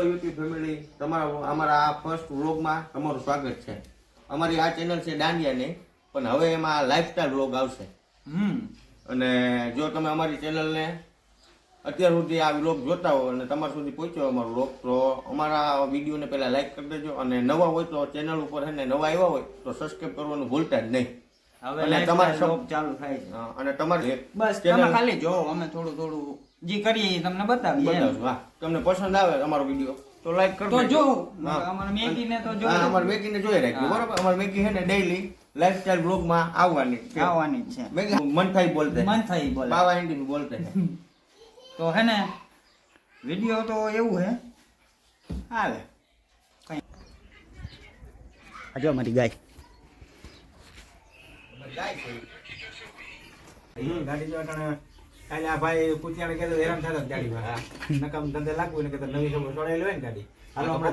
YouTube family, અમારા આ first વ્લોગમાં તમારું સ્વાગત છે. અમારી આ ચેનલ છે દાંડિયાની, પણ હવે એમાં લાઈફસ્ટાઈલ વ્લોગ આવશે. અને જો તમે અમારી ચેનલને અત્યાર સુધી આ વ્લોગ જોતા હો અને તમારા સુધી પહોંચ્યો અમારો વ્લોગ, તો અમારા વિડીયોને પહેલાં લાઈક કરી દેજો. અને નવા હોય તો ચેનલ ઉપર છે ને નવા આવ્યા હોય તો સબસ્ક્રાઈબ કરવાનું ભૂલતા જ નહીં. અને તમારે વ્લોગ ચાલુ થાય છે અને તમારે બસ તમે ખાલી જો અમે થોડું જે કરીએ તમને બતાવીએ. હા, તમને પસંદ આવે અમારો વિડીયો તો લાઈક કરજો. તો જો અમાર મેગીને તો જો અમાર મેગીને જોઈ રાખજો. બરોબર, અમાર મેગી છે ને ડેઈલી લાઈફસ્ટાઈલ બ્લોગમાં આવવાની છે. મેગી મન થાય બોલતે, બાવા હિન્દી में बोलते हैं. તો હે ને વિડીયો તો એવું હે હાલે કઈ આજો મારી ગાય ગાડી જો કાલે આ ભાઈ પૂછ્યાને કીધું હેરાન થતો ગાડીમાં નકામ ધંધે લાગવું ને કીધું નવી ખબર છોડાઈ લેવાય ને ગાડી. હાલો આપણે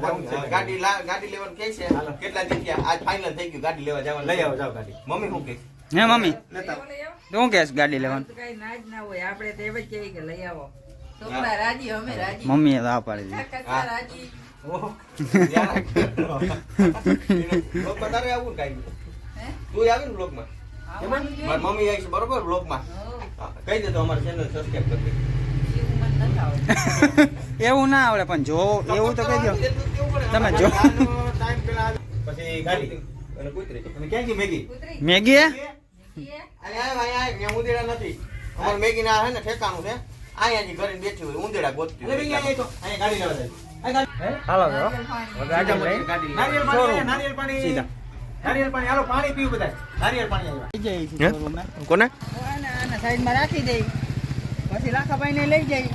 ગાડી લેવાનું કે છે. કેટલા દી થયા? આજ ફાઇનલ થઈ ગયું ગાડી લેવા જવાનું. લઈ આવો જાવ ગાડી. મમ્મી શું કે? હે મમ્મી શું કહેશ ગાડી લેવાનું? કઈ ના જ ના હોય, આપણે તો એમ જ કહીએ કે લઈ આવો. છોકરા રાજી, અમે રાજી. મમ્મીએ તો આ પાડી દીધી. કાકા રાજી. ઓહો તારે આવું કાઈ હે? તું આવી ને બ્લોગમાં. આવવાનું જોઈએ. મારી મમ્મી આવી છે બરોબર બ્લોગમાં. હો, કહી દે તો અમારી ચેનલ સબસ્ક્રાઇબ કરી દે. એવું મને નથી આવડતું. એવું ના આવડે પણ જો એવું તો કહી દો તમે જો. ટાઈમ પેલા પછી ગાડી અને કૂતરી અને ક્યાં ગઈ મેગી? કૂતરી. મેગી હે અહીંયા ઉંદેડા નથી. અમારે મેગી ના હે ને ઠેકાણું છે. અહીંયા જ ઘરે બેઠી હોય ઉંદેડા ગોતતી અરે મેગી હોય. અહીંયા તો અહીંયા ગાડી લેવા જાય. આ ગાડી હાલો નારિયેળ પાણી. ગાડી લઈ ગાડી નારિયેળ પાણી, નારિયેળ પાણી, સીધા. નારિયેળ પાણી. હાલો પાણી પીવું બધા. નારિયેળ પાણી આવ્યા. કોને? આના સાઈડમાં રાખી દઈ, પછી લાખાભાઈને લઈ જઈ.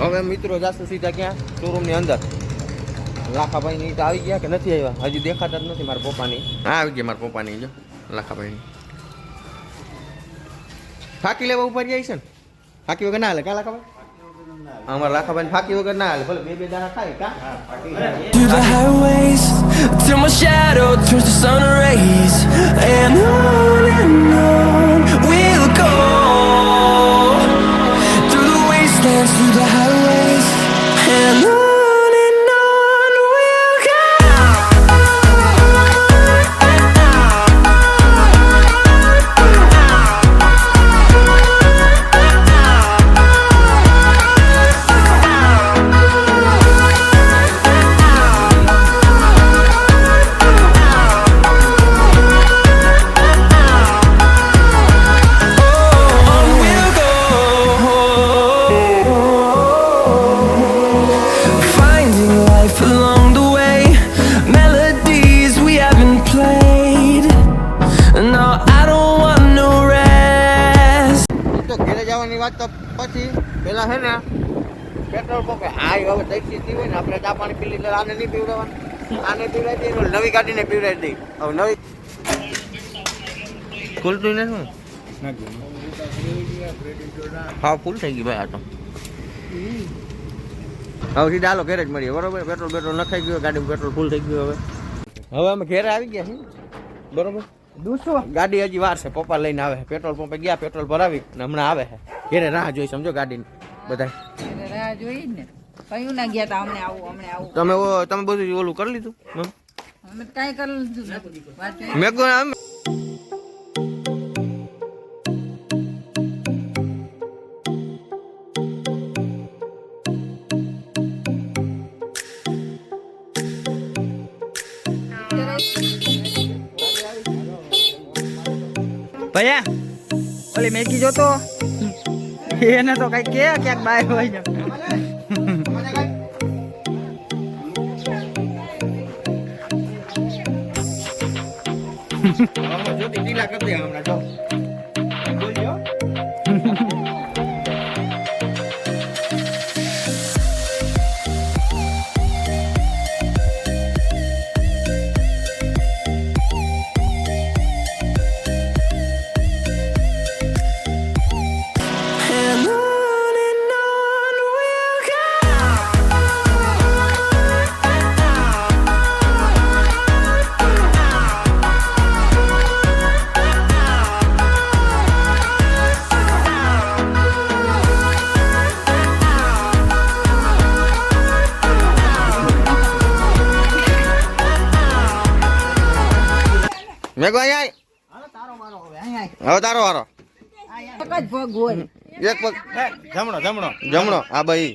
હવે મિત્રો જાસુ સીધા ક્યાં? શોરૂમ ની અંદર. લાખાભાઈ ની તો આવી ગયા કે નથી આવ્યા? હજી દેખાતા જ નથી મારા પપ્પાની. હા આવી ગયા મારા પપ્પાની. જો લાખાભાઈ ની ફાકી લેવા ઉપર જાય છે ને. ફાકી વગર ના હાલે કા લાખાભાઈ? અમારા લાખાભાઈ ફાકી વગર ના હાલે. ભલે બે દાણા ખાય કા. Through the highways, till my shadow turns to sun rays, and on we'll go. Through the wastelands, through the highways, and on we'll go. વાત તો પછી પેલા હે ને પેટ્રોલ પંપે આ હવે દઈથી હોય ને આપણે ચા પાણી પી લીધે આને નહીં પીવડાવવાનું. આને પીવડાવી દઈએ, નવી ગાડીને પીવડાવી દઈ. હવે નવી ખુલતું ને શું હા ફૂલ થઈ ગઈ ભાઈ. આ તો હવે સીધા હાલો ઘેર જ મળીએ બરોબર. પેટ્રોલ નખાઈ ગયું, ગાડીમાં પેટ્રોલ ફૂલ થઈ ગયું. હવે અમે ઘેરે આવી ગયા છીએ બરોબર. ગાડી હજી વાર છે, પપ્પા લઈને આવે. પેટ્રોલ પંપે ગયા, પેટ્રોલ ભરાવી ને હમણાં આવે છે. ઘેરે રાહ જોઈ સમજો ગાડીની બધા. રાહ જોઈ ને કયું ના ગયા તા અમને આવું તમે બધું ઓલું કરી લીધું? અમે કઈ કરી લીધું નથી. વાત જોઈ. મેં કહ્યું ભૈયા ઓલી મેગી જોતો એને તો કઈ કે ક્યાંક બહાર હોય છે. જોતી ઢીલા કરી દે હમણાં જો. મેઘો અહીંયા આય. હાલો તારો વારો હવે અહીંયા હવે તારો વારો એક જ પગ હોય એક પગ જમણો જમણો જમણો આ ભાઈ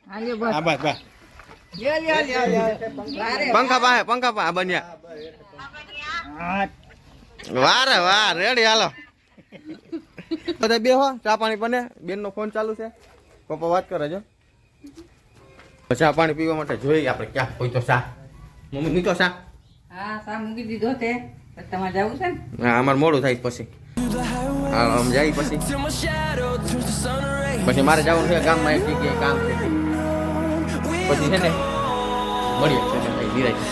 હાલ્યો બસ આ બસ બસ વારે પંખા પાસે આ બન્યા વારે વાહ રેડી હાલો બધા બેહો ચા પાણી બને બેન નો ફોન ચાલુ છે પપ્પા વાત કરે છે ચા પાણી પીવા માટે જોઈએ આપણે ક્યાં કોઈ તો ચા મમ્મી મીઠો ચા હા સા મૂકી દીધો તે પછી તમારે જવું છે ને હા અમારે મોડું થાય પછી હા આમ જાય પછી till my shadow turns to sun rays. પછી મારે જવાનું છે ગામમાં એક જગ્યાએ કામ છે પછી છે ને મળીએ નિરાશ